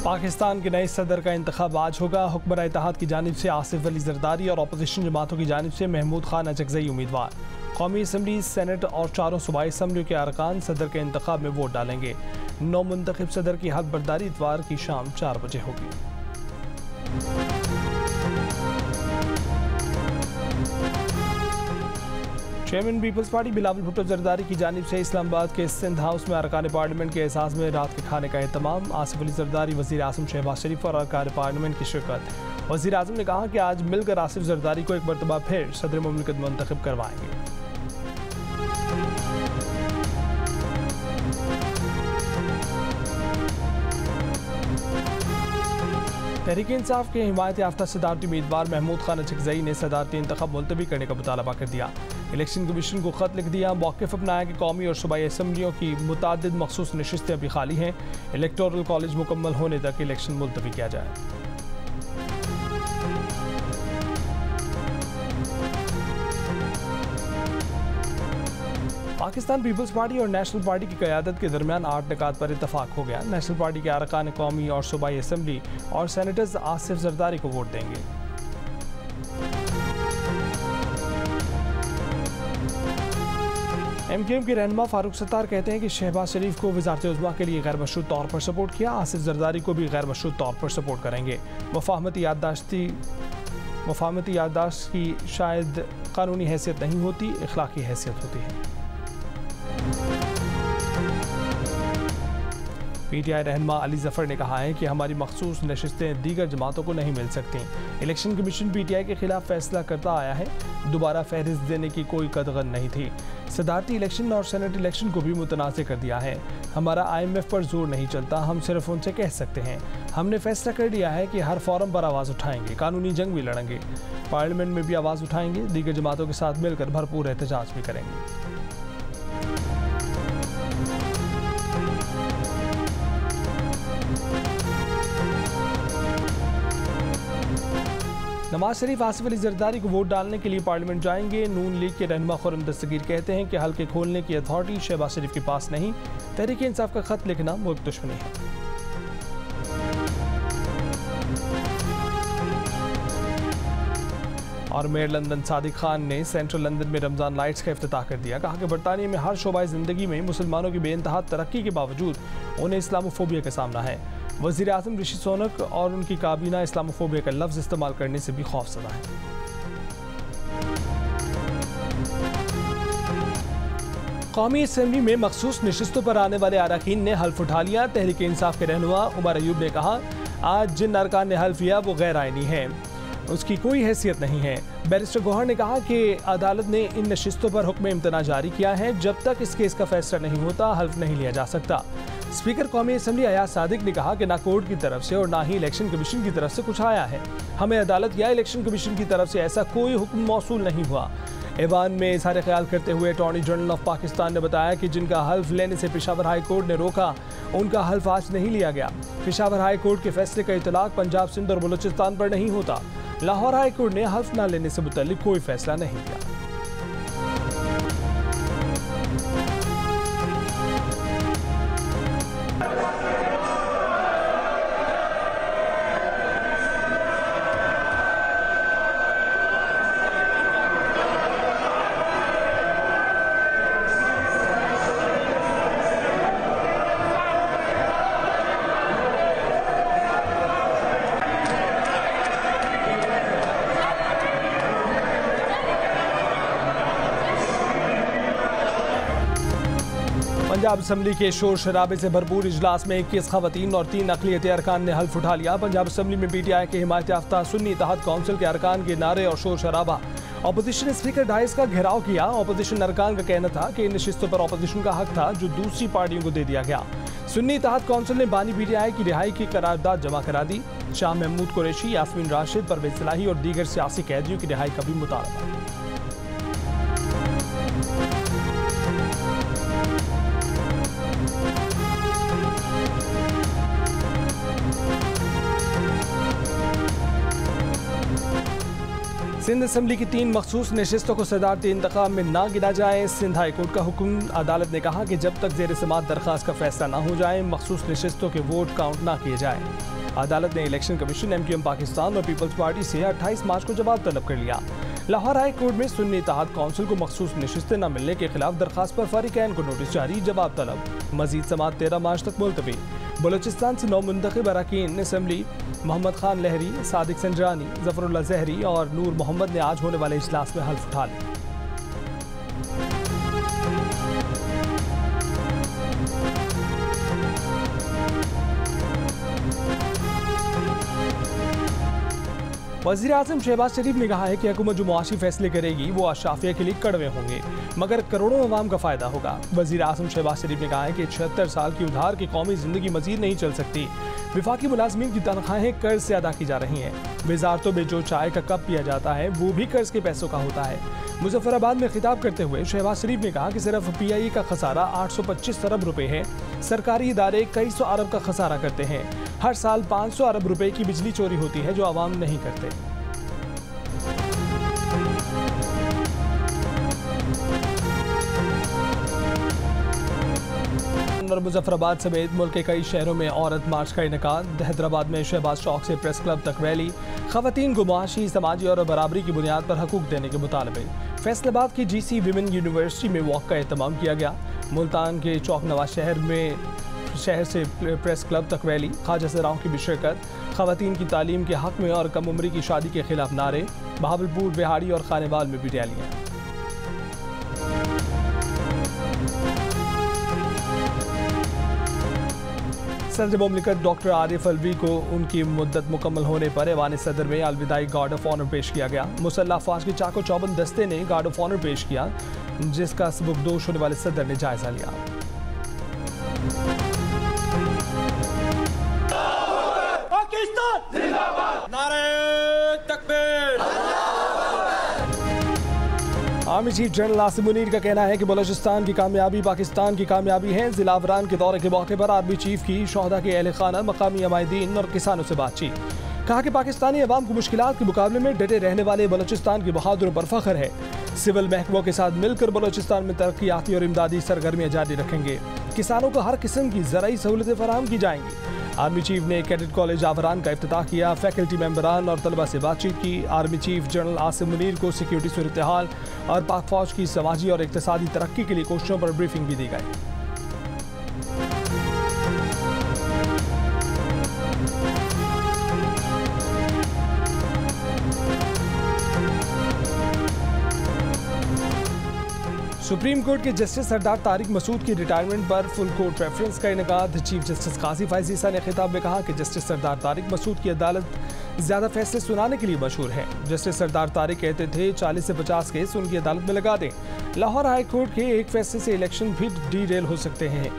पाकिस्तान के नए सदर का इंतखाब आज होगा। हुक्मरान इत्तेहाद की जानिब से आसिफ अली जरदारी और अपोजिशन जमातों की जानिब से महमूद खान अचकजई उम्मीदवार। कौमी असम्बली, सेनेट और चारों सूबाई असम्बलियों के अरकान सदर के इंतखाब में वोट डालेंगे। नौ मुंतखब सदर की हल्फ बर्दारी इतवार की शाम 4 बजे होगी। चेयरमैन पीपल्स पार्टी बिलावल भुट्टो जरदारी की जानिब से इस्लामाबाद के सिंध हाउस में अरकान पार्लियामेंट के एहसास में रात के खाने का एहतमाम। आसिफ अली जरदारी, वज़ीर आज़म शहबाज शरीफ और अरकान पार्लियामेंट की शिरकत। वज़ीर आज़म ने कहा कि आज मिलकर आसिफ जरदारी को एक मरतबा फिर सदर मुमलिकत मुंतखब करवाएंगे। तहरीक इंसाफ के हिमायत याफ्ता सदारती उम्मीदवार महमूद खान अचकजई ने सदारती इंतखाब मुलतवी करने का मुतालबा कर दिया। इलेक्शन कमीशन को खत लिख दिया। मौक़िफ़ अपनाया कि कौमी और सूबाई असम्बलियों की मुतादिद मखसूस नशिस्तें अभी खाली हैं। इलेक्टोरल कॉलेज मुकम्मल होने तक इलेक्शन मुलतवी किया जाए। पाकिस्तान पीपल्स पार्टी और नेशनल पार्टी की क़यादत के दरमियान 8 निकात पर इतफाक हो गया। नेशनल पार्टी के अरकान कौमी और सूबाई असम्बली और सेनेटर्स आसिफ जरदारी को वोट देंगे। MKM के रहनुमा फारूक सत्तार कहते हैं कि शहबाज शरीफ को वज़ारत उज़्मा के लिए गैर मशरूत तौर पर सपोर्ट किया। आसिफ जरदारी को भी गैर मशरूत तौर पर सपोर्ट करेंगे। मुफाहमती याददाश्त की शायद कानूनी हैसियत नहीं होती, इखलाकी हैसियत होती है। PTI रहनुमा अली जफ़र ने कहा है कि हमारी मखसूस नशिस्तें दीगर जमातों को नहीं मिल सकती। इलेक्शन कमीशन PTI के खिलाफ फैसला करता आया है। दोबारा फहरिस्त देने की कोई कदगन नहीं थी। सदारती इलेक्शन और सेनेट इलेक्शन को भी मुतनाज़ कर दिया है। हमारा IMF पर जोर नहीं चलता, हम सिर्फ उनसे कह सकते हैं। हमने फैसला कर लिया है कि हर फोरम पर आवाज़ उठाएंगे, कानूनी जंग भी लड़ेंगे, पार्लियामेंट में भी आवाज़ उठाएंगे, दीगर जमातों के साथ मिलकर भरपूर एहतजाज भी करेंगे। नवाज शरीफ आसिफ अली जरदारी को वोट डालने के लिए पार्लियामेंट जाएंगे। नून लीग के रहनुमा खुर्रम दस्तगीर कहते हैं कि हल्के खोलने की अथॉरिटी शहबाज शरीफ के पास नहीं। तहरीक इंसाफ का खत लिखना मुल्क दुश्मनी है। और मेयर लंदन सादिक खान ने सेंट्रल लंदन में रमजान लाइट्स का इफ्तिताह कर दिया। कहा कि बरतानिया में हर शोबाए ज़िंदगी में मुसलमानों की बेइंतहा तरक्की के बावजूद उन्हें इस्लामोफोबिया का सामना है। वज़ीर आज़म ऋषि सुनक और उनकी काबीना इस्लामोफोबिया का लफ्ज़ इस्तेमाल करने से भी खौफज़दा है। कौमी असम्बली में मखसूस नशिस्तों पर आने वाले अरकान ने हल्फ उठा लिया। तहरीक इंसाफ के रहनुमा उमर अयूब ने कहा, आज जिन अरकान ने हल्फ लिया वो गैर आइनी है, उसकी कोई हैसियत नहीं है। बैरिस्टर गौहर ने कहा कि अदालत ने इन नशिस्तों पर हुक्म इम्तना जारी किया है। जब तक इस केस का फैसला नहीं होता हल्फ नहीं लिया जा सकता। स्पीकर कौमी असम्बली अयाज सादिक ने कहा कि ना कोर्ट की तरफ से और ना ही इलेक्शन कमीशन की तरफ से कुछ आया है। हमें अदालत या इलेक्शन कमीशन की तरफ से ऐसा कोई हुक्म मौसूल नहीं हुआ। ऐवान में इज़हार ख्याल करते हुए अटॉर्नी जनरल ऑफ पाकिस्तान ने बताया कि जिनका हल्फ लेने से पेशावर हाई कोर्ट ने रोका, उनका हल्फ आज नहीं लिया गया। पेशावर हाई कोर्ट के फैसले का इतलाक पंजाब, सिंध और बलूचिस्तान पर नहीं होता। लाहौर हाई कोर्ट ने हल्फ न लेने से मुतल्लिक कोई फैसला नहीं किया। पंजाब असम्बली के शोर शराबे से भरपूर इजलास में 21 खवातीन और 3 अक़लियती अरकान ने हल्फ उठा लिया। पंजाब असम्बली में PTI के हिमायत याफ्ता सुन्नी इत्तेहाद काउंसिल के अरकान के नारे और शोर शराबा। अपोजिशन स्पीकर डाइस का घेराव किया। अपोजिशन अरकान का कहना था कि इन नशिस्तों पर अपोजिशन का हक था जो दूसरी पार्टियों को दे दिया गया। सुन्नी इत्तेहाद काउंसिल ने बानी PTI की रिहाई की करारदाद जमा करा दी। शाह महमूद कुरैशी, यास्मीन राशिद, परवेज सलाही और दीगर सियासी कैदियों की रिहाई का भी मुतालबा। सिंध असम्बली की 3 मखसूस नशिस्तों को सदारती इंतखाब में ना गिना जाए। सिंध हाई कोर्ट का हुक्म। अदालत ने कहा कि जब तक जेर समाअत दरख्वास्त का फैसला ना हो जाए मखसूस नशिस्तों के वोट काउंट ना किए जाए। अदालत ने इलेक्शन कमीशन, MQM पाकिस्तान और पीपल्स पार्टी से 28 मार्च को जवाब तलब कर लिया। लाहौर हाई कोर्ट में सुन्नी इत्तेहाद काउंसिल को मखसूस नशिस्तें न मिलने के खिलाफ दरख्वास्त पर फारिक-ए-आइन को नोटिस जारी। जवाब तलब। मजीद समाअत 13 मार्च तक मुलतवी। बलोचिस्तान से 9 मुंतखब अरकान असम्बली मोहम्मद खान लहरी, सादिक संजरानी, जफरुल्लाह जहरी और नूर मोहम्मद ने आज होने वाले इजलास में हल्फ उठा लिया। वज़ीर आज़म शहबाज शरीफ ने कहा है कि हुकूमत जो मुआशी फैसले करेगी वो आशाफिया के लिए कड़वे होंगे मगर करोड़ों अवाम का फ़ायदा होगा। वज़ीर आज़म शहबाज शरीफ ने कहा है कि 76 साल की उधार की कौमी ज़िंदगी मजीद नहीं चल सकती। विफाकी मुलाजमीन की तनख्वाहें कर्ज से अदा की जा रही हैं। वजारतों में जो चाय का कप पिया जाता है वो भी कर्ज के पैसों का होता है। मुजफ्फराबाद में खिताब करते हुए शहबाज शरीफ ने कहा कि सिर्फ PIE का खसारा 825 अरब रुपए है। सरकारी इदारे कई सौ अरब का खसारा करते हैं। हर साल 500 अरब रुपए की बिजली चोरी होती है जो आवाम नहीं करते। और मुजफ्फराबाद समेत मुल्क के कई शहरों में औरत मार्च का इनेकाद। हैदराबाद में शहबाज चौक से प्रेस क्लब तक रैली। खवातीन को मुआशी, समाजी और बराबरी की बुनियाद पर हकूक देने के मुतालबे। फैसलाबाद की GC विमेन यूनिवर्सिटी में वॉक का एहतमाम किया गया। मुल्तान के चौक नवाज शहर से प्रेस क्लब तक रैली। ख्वाजा सराओं की भी शिरकत। खवातीन की तालीम के हक में और कम उम्री की शादी के खिलाफ नारे। बहावलपुर, बिहाड़ी और खानेवाल में भी रैलियाँ। सदर मुमलिकत डॉक्टर आरिफ अलवी को उनकी मुद्दत मुकम्मल होने पर ऐवान सदर में अलविदाई गार्ड ऑफ ऑनर पेश किया गया। मुसल्लह अफवाज के चाको चौबंद दस्ते ने गार्ड ऑफ ऑनर पेश किया जिसका सबकदोश होने वाले सदर ने जायजा लिया। पाकिस्तान जिंदाबाद, नारे तकबीर। Army chief general Asim Munir का कहना है कि बलोचिस्तान की कामयाबी पाकिस्तान की कामयाबी है। जिला अवरान के दौरे के मौके पर आर्मी चीफ की शोहदा के अहल खाना, मकामी अमायदीन और किसानों से बातचीत। कहा कि पाकिस्तानी अवाम को मुश्किलात के मुकाबले में डटे रहने वाले बलोचिस्तान के बहादुरों पर फख्र है। सिविल महकमों के साथ मिलकर बलोचिस्तान में तरक्याती और इमदादी सरगर्मियाँ जारी रखेंगे। किसानों को हर किस्म की ज़राई सहूलतें फराहम की जाएंगी। आर्मी चीफ ने कैडेट कॉलेज आवरान का इफ्तिताह किया। फैकल्टी मेंबरान और तलबा से बातचीत की। Army chief general Asim Munir को सिक्योरिटी सूरत हाल और पाक फौज की समाजी और इक्तिसादी तरक्की के लिए कोशिशों पर ब्रीफिंग भी दी गई। सुप्रीम कोर्ट के जस्टिस सरदार तारिक मसूद की रिटायरमेंट पर फुल कोर्ट रेफरेंस का इनेकाद। चीफ जस्टिस काजी फैज़ ईसा ने खिताब में कहा कि जस्टिस सरदार तारिक मसूद की अदालत ज़्यादा फैसले सुनाने के लिए मशहूर है। जस्टिस सरदार तारिक कहते थे 40 से 50 केस उनकी अदालत में लगा दें। लाहौर हाई कोर्ट के एक फैसले से इलेक्शन भी डीरेल हो सकते हैं।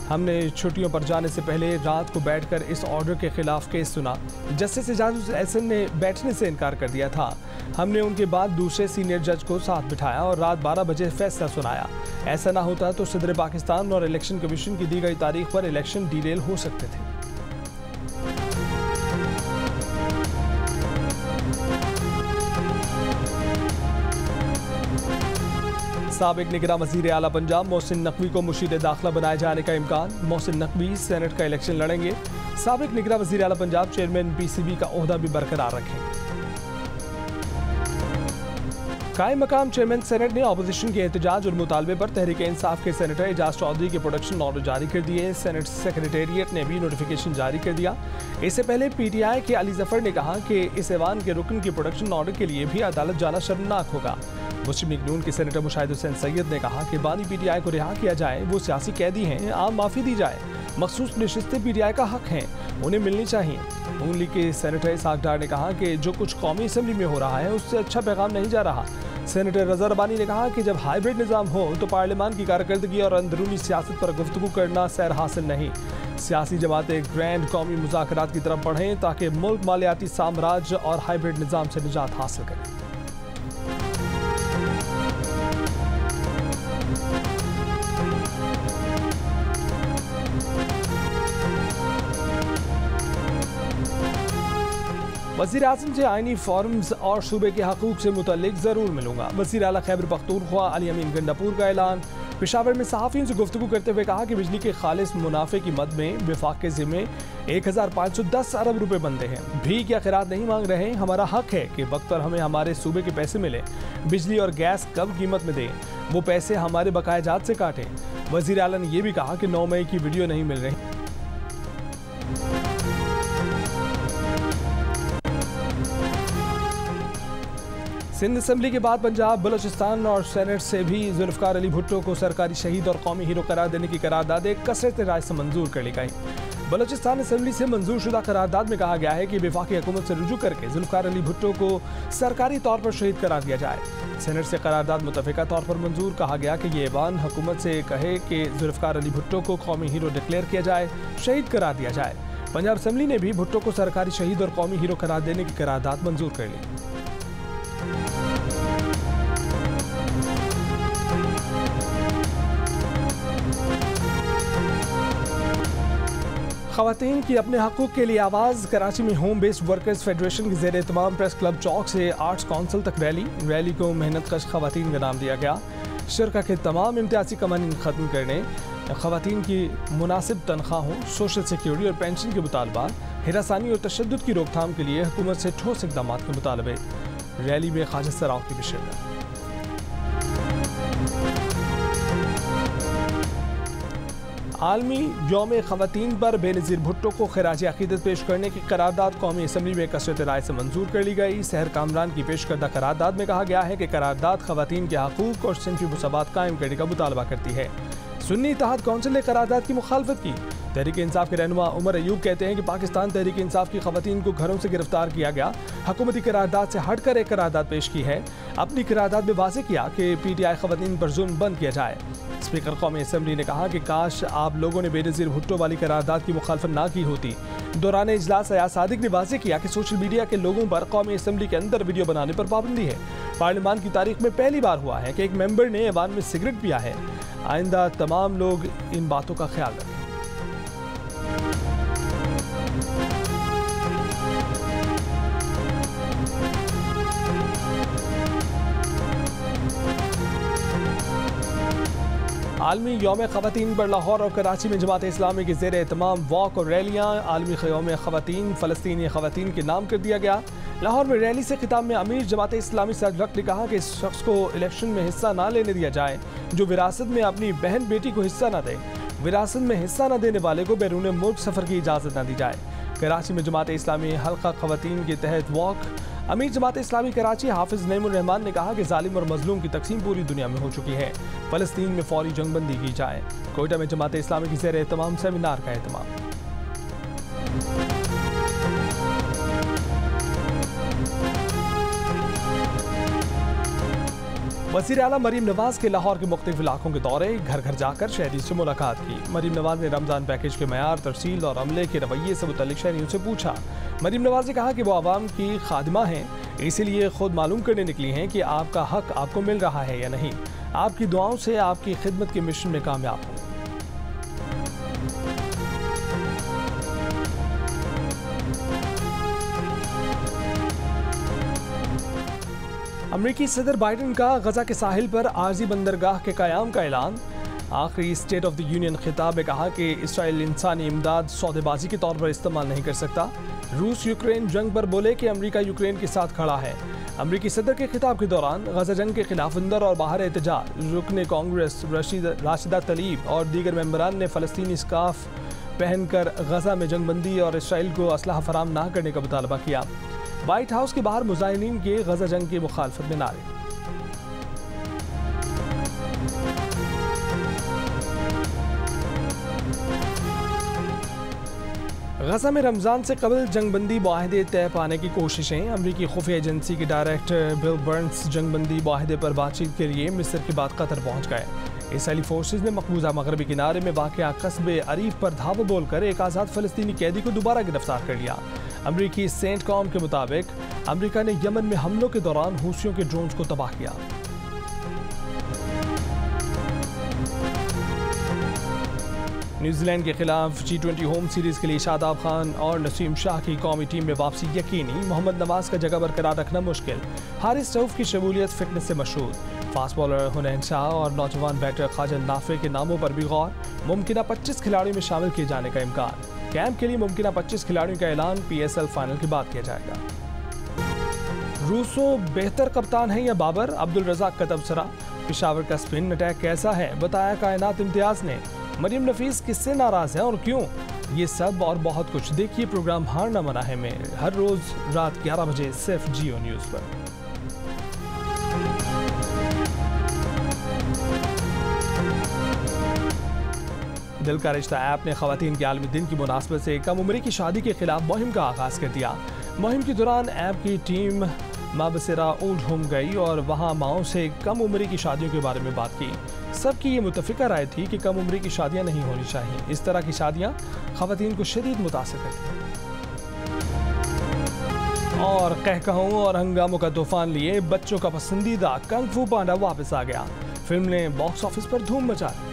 हमने छुट्टियों पर जाने से पहले रात को बैठकर इस ऑर्डर के खिलाफ केस सुना। जस्टिस एजाज एहसन ने बैठने से इनकार कर दिया था। हमने उनके बाद दूसरे सीनियर जज को साथ बिठाया और रात 12 बजे फैसला सुनाया। ऐसा ना होता तो सदर पाकिस्तान और इलेक्शन कमीशन की दी गई तारीख पर इलेक्शन डीरेल हो सकते थे। साबिक निगरान वज़ीर आला पंजाब मोहसिन नकवी को मुशीर दाखिला बनाए जाने का इम्कान। मोहसिन नकवी सेनेट का इलेक्शन लड़ेंगे। साबिक निगरान वज़ीर आला पंजाब चेयरमैन PCB का ओहदा भी बरकरार रखेंगे। कायम मकाम चेयरमैन सेनेट ने अपोजिशन के एहतजाज और मुतालबे पर तहरीक इंसाफ के सेनेटर एजाज चौधरी के प्रोडक्शन ऑर्डर जारी कर दिए। सेनेट सेक्रेटेरिएट ने भी नोटिफिकेशन जारी कर दिया। इससे पहले PTI के अली जफर ने कहा कि इस ऐवान के रुकन के प्रोडक्शन ऑर्डर के लिए भी अदालत जाना शर्मनाक होगा। मुस्लिम लीग नून के सेनेटर मुशाहिद हुसैन सैयद ने कहा कि बानी PTI को रिहा किया जाए, वो सियासी कैदी हैं, आम माफ़ी दी जाए। मखसूस नशिस्तें PTI का हक हैं, उन्हें मिलनी चाहिए। नून लीग के सेनेटर इसहाक डार ने कहा कि जो कुछ कौमी असम्बली में हो रहा है उससे अच्छा पैगाम नहीं जा रहा। सेनेटर रज़ा रबानी ने कहा कि जब हाइब्रिड निज़ाम हो तो पार्लियामान की कारकर्दगी और अंदरूनी सियासत पर गुफ्तगू करना सैर हासिल नहीं। सियासी जमातें ग्रैंड कौमी मुज़ाकरात की तरफ बढ़ें ताकि मुल्क मालियाती साम्राज्य और हाइब्रिड निज़ाम से निजात हासिल करे। वज़ीर आज़म से आइनी फॉर्म्स और सूबे के हकूक़ से मुतल्लिक ज़रूर मिलूंगा। वज़ीर आला खैबर पख्तूनख्वा अली अमीन गंडापुर का ऐलान। पेशावर में सहाफ़ियों से गुफ्तगू करते हुए कहा कि बिजली के खालिस मुनाफे की मद में विफाक के ज़िम्मे 1510 अरब रुपए बनते हैं। भीख या खैरात नहीं मांग रहे, हमारा हक है कि वक्त पर हमें हमारे सूबे के पैसे मिले। बिजली और गैस कम कीमत में दें, वो पैसे हमारे बकाया जात से काटें। वज़ीर आला ने यह भी कहा कि 9 मई की वीडियो नहीं मिल रही। सिंध असेंबली के बाद पंजाब, बलोचिस्तान और सेनेट से भी जुल्फ़िकार अली भुट्टो को सरकारी शहीद और कौमी हीरो करार देने की करारदाद कसरत राय से मंजूर कर ली गई। बलोचिस्तान असेंबली से मंजूर शुदा करारदाद में कहा गया है कि वफाकी हुकूमत से रुजू करके जुल्फ़िकार अली भुट्टो को सरकारी तौर पर शहीद करार दिया जाए। सेनेट से करारदाद मुतफ़िका तौर पर मंजूर। कहा गया कि ये ऐवान हुकूमत से कहे कि जुल्फ़िकार अली भुट्टो को कौमी हीरो डिक्लेयर किया जाए, शहीद करार दिया जाए। पंजाब असेंबली ने भी भुट्टो को सरकारी शहीद और कौमी हीरो करार देने की करारदाद मंजूर कर ली। ख़वातीन की अपने हकूक़ के लिए आवाज़। कराची में होम बेस्ड वर्कर्स फेडरेशन के ज़ेर एहतमाम प्रेस क्लब चौक से आर्ट्स काउंसिल तक रैली को मेहनत कश ख़वातीन का नाम दिया गया। शुरा के तमाम इम्तियाज़ी कवानीन ख़त्म करने, ख़वातीन की मुनासिब तनख्वाहों, सोशल सिक्योरिटी और पेंशन के मुतालबात, हिरासानी और तशद्दुद की रोकथाम के लिए हुकूमत से ठोस इक़दाम के मुतालबे। रैली में ख्वाजा सराव की भी शिरकत। आलमी यौम ख़वातीन पर बेनज़ीर भुट्टो को खिराज अक़ीदत पेश करने की करारदाद कौमी असम्बली में कसरत राय से मंजूर कर ली गई। सहर कामरान की पेश करदा करारदाद में कहा गया है कि करारदाद ख़वातीन के हकूक़ और सिनफ़ी मुसावात कायम करने का मुतालबा करती है। सुन्नी इत्तेहाद कौंसिल ने करारदाद की मुखालफत की। तहरीक इंसाफ के रहनुमा उमर अयूब कहते हैं कि पाकिस्तान तहरीक इंसाफ की ख़वातीन को घरों से गिरफ्तार किया गया, हुकूमती करारदाद से हटकर एक करारदाद पेश की है। अपनी करारदाद में वाज़ेह किया कि PTI ख़वातीन पर जुल्म बंद किया जाए। स्पीकर कौमी असम्बली ने कहा कि काश आप लोगों ने बेनज़ीर भुट्टो वाली करारदाद की मुखालफत ना की होती। दौरान इजलास अयाज सादिक ने वाज़ेह किया कि सोशल मीडिया के लोगों पर कौमी असम्बली के अंदर वीडियो बनाने पर पाबंदी है। पार्लियामान की तारीख में पहली बार हुआ है कि एक मेंबर ने ऐवान में सिगरेट पिया है। आइंदा तमाम लोग इन बातों का ख्याल रखें। आलमी यौम ख़वातीन पर लाहौर और कराची में जमात इस्लामी के ज़ेर एहतमाम वॉक और रैलियाँ। आलमी यौम ख़वातीन फ़लस्तीनी ख़वातीन के नाम कर दिया गया। लाहौर में रैली से खिताब में अमीर जमात इस्लामी सैयद वक्त ने कहा कि इस शख्स को इलेक्शन में हिस्सा ना लेने दिया जाए जो विरासत में अपनी बहन बेटी को हिस्सा न दे। विरासत में हिस्सा न देने वाले को बैरून मुल्क सफ़र की इजाज़त न दी जाए। कराची में जमात इस्लामी हल्का ख़वातीन के तहत वॉक। अमीर जमात इस्लामी कराची हाफिज़ नईमुर रहमान ने कहा कि जालिम और मजलूम की तकसीम पूरी दुनिया में हो चुकी है, फ़लस्तीन में फौरी जंगबंदी की जाए। कोयटा में जमात इस्लामी की ज़ेर एहतमाम सेमिनार का एहतमाम। वज़ीर आला मरीम नवाज के लाहौर के मुख्तलिफ इलाकों के दौरे, घर घर जाकर शहरी से मुलाकात की। मरीम नवाज ने रमज़ान पैकेज के मयार, तरसील और अमले के रवैये से मुतल्लिक शहरियों से पूछा। मरीम नवाज ने कहा कि वो आवाम की खादिमा हैं, इसीलिए खुद मालूम करने निकली हैं कि आपका हक आपको मिल रहा है या नहीं। आपकी दुआओं से आपकी खिदमत के मिशन में कामयाब हो। अमरीकी सदर बाइडन का गजा के साहिल पर आर्जी बंदरगाह के क़याम का ऐलान। आखिरी स्टेट ऑफ द यूनियन खिताब में कहा कि इसराइल इंसानी इमदाद सौदेबाजी के तौर पर इस्तेमाल नहीं कर सकता। रूस यूक्रेन जंग पर बोले कि अमरीका यूक्रेन के साथ खड़ा है। अमरीकी सदर के खिताब के दौरान गजा जंग के खिलाफ अंदर और बाहर एहतजाज। रुकने कांग्रेस राशिदा तलीब और दीगर मेंबरान ने फ़लस्तीनी स्काफ पहनकर गजा में जंगबंदी और इसराइल को असलहा फराम न करने का मुतालबा किया। व्हाइट हाउस के बाहर मुजाहिदीन के गजा जंग की मुखालफत में नारे। गजा में रमज़ान से कबल जंगबंदी मुआहदे तय पाने की कोशिशें। अमरीकी खुफिया एजेंसी के डायरेक्टर बिल बर्न्स जंगबंदी मुआहदे पर बातचीत के लिए मिस्र के बाद कतर पहुँच गए। इसराइली फोर्सेज ने मकबूजा मगरबी किनारे में वाक़या कस्बे अरीफ पर धावा बोलकर एक आज़ाद फ़लस्तीनी कैदी को दोबारा गिरफ्तार कर लिया। अमरीकी सेंट कॉम के मुताबिक अमरीका ने यमन में हमलों के दौरान हूसियों के ड्रोन्स को तबाह किया। न्यूजीलैंड के खिलाफ T20 होम सीरीज के लिए शादाब खान और नसीम शाह की कौमी टीम में वापसी यकीनी, मोहम्मद नवाज का जगह बरकरार रखना मुश्किल। हारिस रऊफ की शमूलियत फिटनेस से मशहूर। फास्ट बॉलर हुनैन शाह और नौजवान बैटर खाजन नाफे के नामों पर भी गौर। मुमकिना 25 खिलाड़ियों में शामिल किए जाने का इम्कान। कैंप के लिए मुमकिना 25 खिलाड़ियों का ऐलान PSL फाइनल के बाद किया जाएगा। रूसो बेहतर कप्तान है या बाबर? अब्दुल रज़ाक का तबसरा। पेशावर का स्पिन अटैक कैसा है, बताया कायनात इम्तियाज ने। मरियम नफीस किससे नाराज है और क्यों? ये सब और बहुत कुछ देखिए प्रोग्राम हार ना मना है में हर रोज रात 11 बजे सिर्फ जियो न्यूज पर। दिल का रिश्ता ऐप ने खवातीन के आलमी दिन की मुनासबत से कम उम्री की शादी के खिलाफ मुहिम का आगाज कर दिया। मुहिम के दौरान ऐप की टीम माबसरा ओल्ड होम गई और वहां माओं से कम उम्री की शादियों के बारे में बात की। सबकी ये मुतफिका राय थी कि कम उम्री की शादियां नहीं होनी चाहिए। इस तरह की शादियां खवातीन को शदीद मुतासिर करती हैं। और कहकहों और हंगामों का तूफान लिए बच्चों का पसंदीदा कंग फू पांडा वापस आ गया। फिल्म ने बॉक्स ऑफिस पर धूम मचा दी।